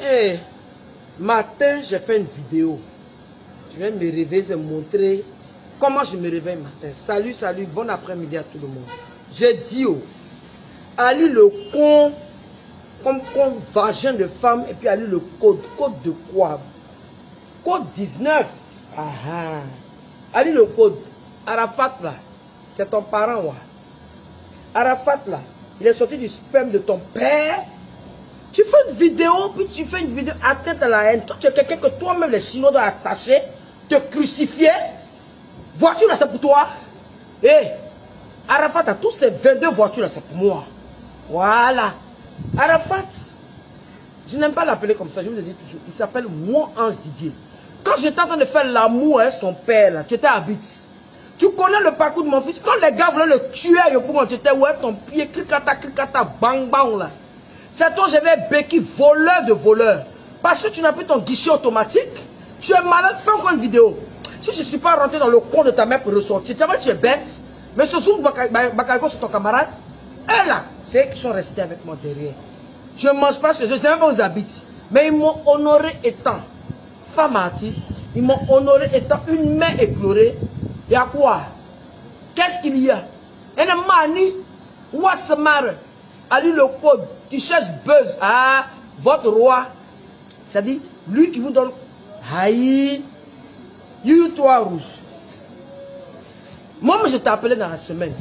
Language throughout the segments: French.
Et matin, j'ai fait une vidéo. Je vais me réveiller, je vais montrer comment je me réveille matin. Salut, salut, bon après-midi à tout le monde. J'ai dit, oh, Ali le con, comme vagin de femme, et puis Ali le code. Code de quoi? Code 19. Ah ah. Ali le code. Arafat là, c'est ton parent, ouais. Arafat là, il est sorti du sperme de ton père. Tu fais une vidéo, puis tu fais une vidéo atteinte à la haine. Toi, tu es quelqu'un que toi-même les Chinois doivent attacher, te crucifier. Voiture là, c'est pour toi. Hé, Arafat, tous ces 22 voitures là, c'est pour moi. Voilà. Arafat, je n'aime pas l'appeler comme ça, je vous le dis toujours. Il s'appelle Moi Ange Didier. Quand j'étais en train de faire l'amour avec son père là, tu étais à Bits. Tu connais le parcours de mon fils. Quand les gars voulaient le tuer à Yopougon, tu étais ouais, ton pied, cliquata, bang, bang là. C'est toi, j'avais béqui, voleur de voleur. Parce que tu n'as plus ton guichet automatique. Tu es malade, fais encore une vidéo. Si je ne suis pas rentré dans le compte de ta mère pour ressortir, tu vois, tu es bête. Mais ce Zoum Bakayoko, c'est ton camarade. Et là, c'est eux qui sont restés avec moi derrière. Je ne mange pas chez eux, je ne sais même pas où ils habitent. Mais ils m'ont honoré étant femme artiste. Ils m'ont honoré étant une mère éplorée. Il y a quoi? Qu'est-ce qu'il y a? Et le mani, what's the matter? Ali le code, tu cherches buzz. Ah, votre roi. C'est-à-dire, lui qui vous donne. Aïe, you toi rouge. Moi, je t'ai appelé dans la semaine.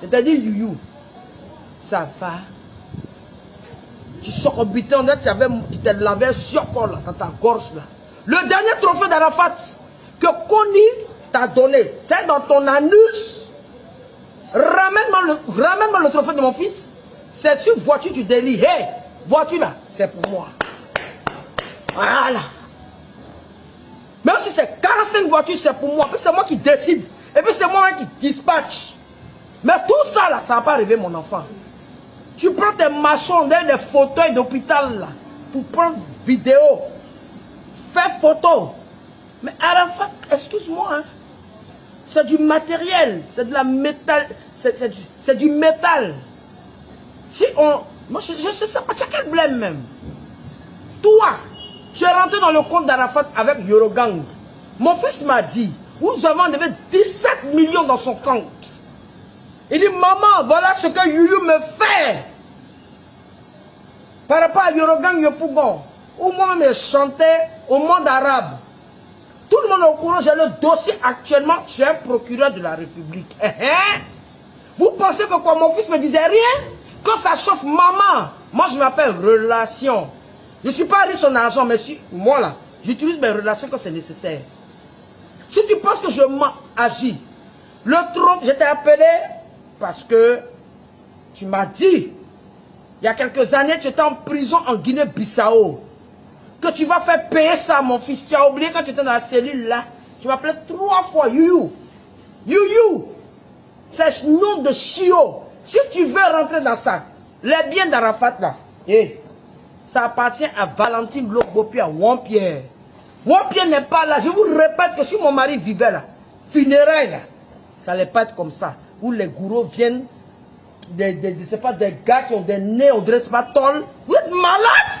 C'est-à-dire, you. Ça va. Tu sors au bitin, on tu t'es lavé sur corps là, dans ta gorge là. Le dernier trophée d'Arafat que Kony t'a donné, c'est dans ton anus. Ramène-moi le trophée de mon fils. C'est sur voiture du délit. Hé, voiture là, c'est pour moi. Voilà. Même si c'est 45 voitures, c'est pour moi. Puis c'est moi qui décide. Et puis c'est moi qui dispatche. Mais tout ça là, ça va pas arriver mon enfant. Tu prends tes machins derrière des fauteuils d'hôpital là, pour prendre vidéo, faire photo. Mais Arafat, excuse-moi, hein, c'est du matériel, c'est de la métal, c'est du métal. Si on, moi je sais ça, tu as quel blême même. Toi, tu es rentré dans le compte d'Arafat avec Yorogang. Mon fils m'a dit, vous avez enlevé 17 millions dans son compte. Il dit, maman, voilà ce que Youyou me fait. Par rapport à Yorogang Yopougon, où moi-même je chantais au monde arabe. Tout le monde est au courant, j'ai le dossier actuellement, je suis un procureur de la République. Vous pensez que quoi, mon fils me disait rien? Quand ça chauffe, maman, moi je m'appelle relation. Je ne suis pas riche en argent, mais moi là, j'utilise mes relations quand c'est nécessaire. Si tu penses que je m'agis, le trône, je t'ai appelé parce que tu m'as dit, il y a quelques années, tu étais en prison en Guinée-Bissau. Que tu vas faire payer ça, mon fils. Tu as oublié quand tu étais dans la cellule là. Tu m'appelais 3 fois Youyou. Youyou. C'est nom de chiot. Si tu veux rentrer dans ça, les biens d'Arafat là, ça appartient à Valentine Lokbopi, à Wampierre. Wampierre n'est pas là. Je vous répète que si mon mari vivait là, funérailles là, ça n'allait pas être comme ça. Où les gourous viennent, c'est pas des gars qui ont des nez, on dirait pas tol. Vous êtes malade.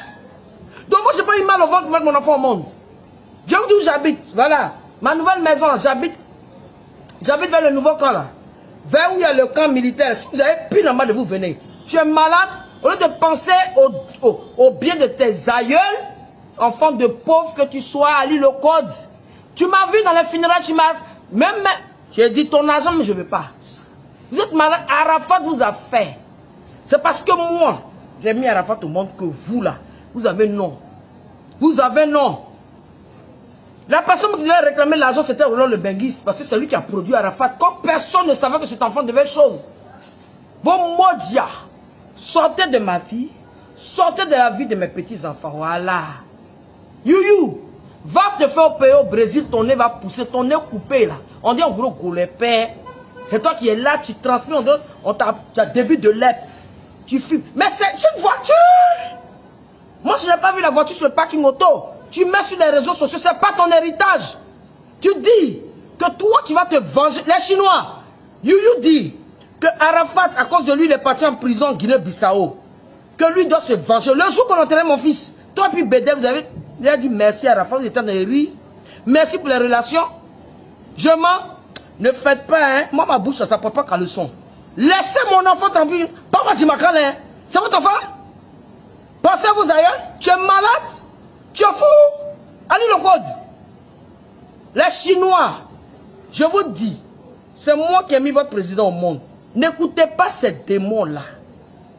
Donc moi, je n'ai pas eu mal au ventre pour mettre mon enfant au monde. Je vous dis où j'habite. Voilà. Ma nouvelle maison, j'habite vers le nouveau camp là. Vers où il y a le camp militaire. Si vous avez pile en bas de vous, venez. Tu es malade. Au lieu de penser au bien de tes aïeuls, enfant de pauvre que tu sois, Ali le code. Tu m'as vu dans les funérailles, tu m'as... Même... J'ai dit ton argent, mais je ne veux pas. Vous êtes malade. Arafat vous a fait. C'est parce que moi, j'ai mis Arafat au monde que vous là. Vous avez non. Vous avez non. La personne qui devait réclamer l'argent, c'était Roland le Benguis. Parce que c'est lui qui a produit Arafat. Comme personne ne savait que cet enfant devait chose. Vos maudias, sortez de ma vie. Sortez de la vie de mes petits-enfants. Voilà. Youyou, va te faire opérer au Brésil. Ton nez va pousser. Ton nez coupé là. On dit en gros goulépère. C'est toi qui es là. Tu transmets. On t'a début de lèpre. Tu fumes. Mais c'est une voiture. Moi, je n'ai pas vu la voiture sur le parking auto. Tu mets sur les réseaux sociaux, ce n'est pas ton héritage. Tu dis que toi, tu vas te venger. Les Chinois, Youyou dit que Arafat, à cause de lui, il est parti en prison en Guinée-Bissau. Que lui doit se venger. Le jour qu'on enterrait mon fils, Toi puis Bédé, vous avez dit merci à Rafah, vous êtes en train de rire. Merci pour les relations. Je mens. Ne faites pas, hein. Moi, ma bouche, ça ne porte pas qu'à leçon. Laissez mon enfant tranquille. Pas moi, tu m'as hein. C'est votre enfant? Pensez-vous d'ailleurs? Tu es malade? Tu es fou? Allez le code. Les Chinois, je vous dis, c'est moi qui ai mis votre président au monde. N'écoutez pas ces démons-là.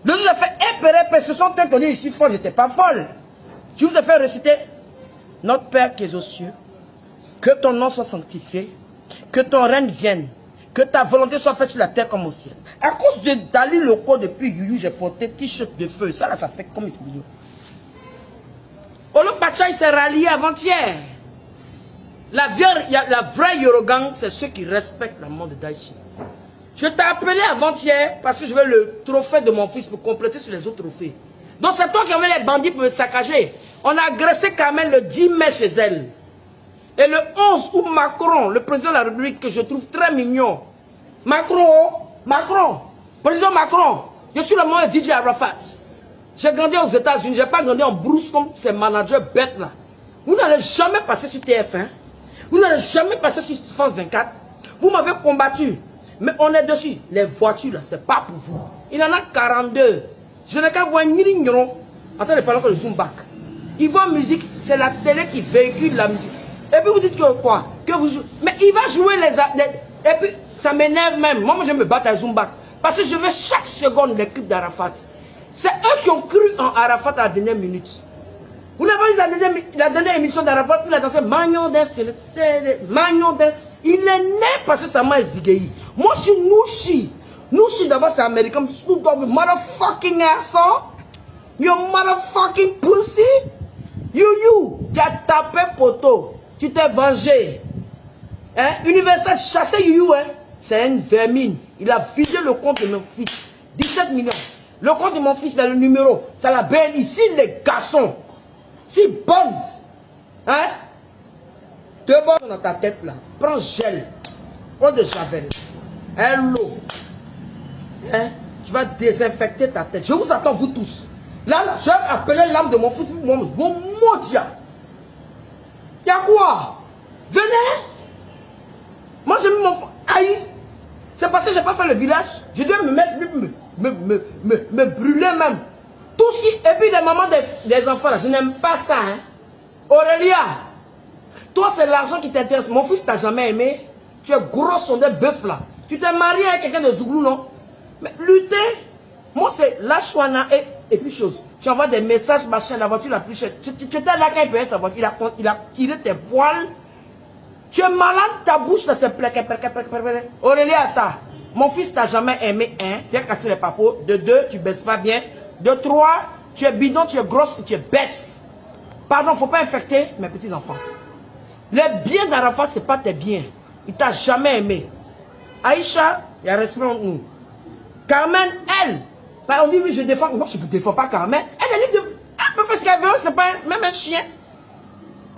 Le jour où j'ai fait épérer, ce sont eux qui ont dit, je suis folle, je n'étais pas folle. Je vous ai fait réciter notre Père qui est aux cieux, que ton nom soit sanctifié, que ton règne vienne, que ta volonté soit faite sur la terre comme au ciel. À cause de Dali Loco, depuis Youyou, j'ai porté t-shirt de feu. Ça là, ça fait comme une vidéo. Olo Pacha, il s'est rallié avant-hier. La vraie Yorogang, c'est ceux qui respectent la mort de Daichi. Je t'ai appelé avant-hier parce que je veux le trophée de mon fils pour compléter sur les autres trophées. Donc c'est toi qui avais les bandits pour me saccager. On a agressé Carmen le 10 mai chez elle. Et le 11 août, Macron, le président de la République, que je trouve très mignon. Président Macron, je suis le moment de DJ Arafat. J'ai grandi aux États-Unis, je n'ai pas grandi en brousse comme ces managers bêtes là. Vous n'allez jamais passer sur TF1. Vous n'allez jamais passer sur France 24. Vous m'avez combattu. Mais on est dessus. Les voitures là, c'est pas pour vous. Il en a 42. Je n'ai qu'à voir Nirignon en train de parler que le zoom back. Il voit musique, c'est la télé qui véhicule la musique. Et puis vous dites que quoi? Que vous jouez. Mais il va jouer les... Et puis ça m'énerve même. Moi je me bats à zoom back. Parce que je veux chaque seconde l'équipe d'Arafat. C'est eux qui ont cru en Arafat à la dernière minute. Vous n'avez pas vu la dernière émission d'Arafat, il a dansé Magnon Des. Il est né parce que sa main est zigéi. Moi je suis Nouchi. Nouchi d'abord c'est américain. Motherfucking asshole. You motherfucking pussy. You, tu as tapé poteau. Tu t'es vengé. Hein? Universal chassé You, hein? C'est une vermine. Il a vidé le compte de mon fils. 17 millions. Le compte de mon fils, c'est le numéro. C'est la belle ici, les garçons. Si bonne. Hein? Deux bords dans ta tête là. Prends gel. Eau de javel. L'eau. Hein? Tu vas désinfecter ta tête. Je vous attends, vous tous. Là, je vais appeler l'âme de mon fils. Mon modia. Y'a quoi? Venez. Moi, j'ai mis mon... Aïe. C'est parce que je n'ai pas fait le village. Je dois me mettre... Me brûler même. Tout ce qui... Et puis les mamans des enfants là, je n'aime pas ça. Hein. Aurélia, toi c'est l'argent qui t'intéresse. Mon fils t'a jamais aimé. Tu es gros sondé bœuf là. Tu t'es marié avec quelqu'un de Zouglou, non? Mais lutter, moi c'est la chouana et puis chose. Tu envoies des messages, machin, la voiture la plus chère. Tu étais là quand il payait sa voiture. Il a tiré tes poils. Tu es malade, ta bouche là c'est plaqué. Aurélia, attends. Mon fils t'a jamais aimé, hein, tu as cassé les papos. De 2, tu baisses pas bien. De 3, tu es bidon, tu es grosse, tu es bête. Pardon, faut pas infecter mes petits enfants. Les biens d'Arafat, c'est pas tes biens. Il t'a jamais aimé. Aïcha, il y a respect entre nous. Carmen, elle, on dit oui, je défends. Moi, je ne défends pas Carmen. Elle est libre de... Elle peut faire ce qu'elle veut, c'est pas même un chien.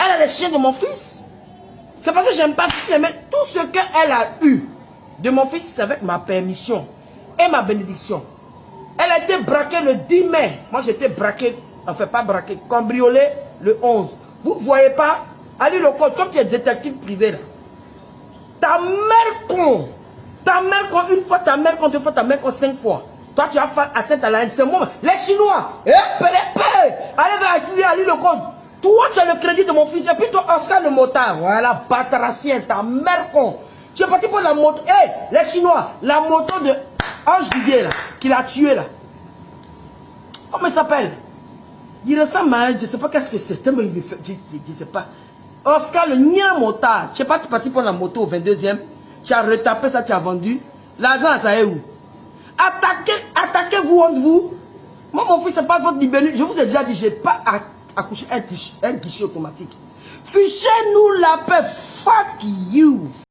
Elle a les chiens de mon fils. C'est parce que j'aime pas tout ce qu'elle a eu de mon fils, c'est avec ma permission et ma bénédiction. Elle a été braquée le 10 mai. Moi, j'étais braqué, enfin pas braqué, cambriolé le 11. Vous ne voyez pas? Allez le code, comme tu es détective privé là. Ta mère con, une fois, ta mère con, deux fois, ta mère con, 5 fois. Toi, tu as fait atteinte à la haine. C'est moi. Les Chinois, allez vers allez le code. Toi, tu as le crédit de mon fils. Et puis toi, Oscar le motard. Voilà, bataracien, ta mère con. Tu es parti pour la moto. Hé, les Chinois, la moto de Ange Didier, là, qui l'a tué, là. Comment il s'appelle? Il ressemble à... Je ne sais pas qu'est-ce que c'est. Je ne sais pas. Oscar, le nien motard. Tu es pas parti pour la moto au 22e. Tu as retapé ça, tu as vendu. L'argent, ça est où? Attaquez-vous entre vous. Moi, mon fils, ce n'est pas votre libellule. Je vous ai déjà dit, je n'ai pas accouché un guichet automatique. Fichez-nous la paix. Fuck you.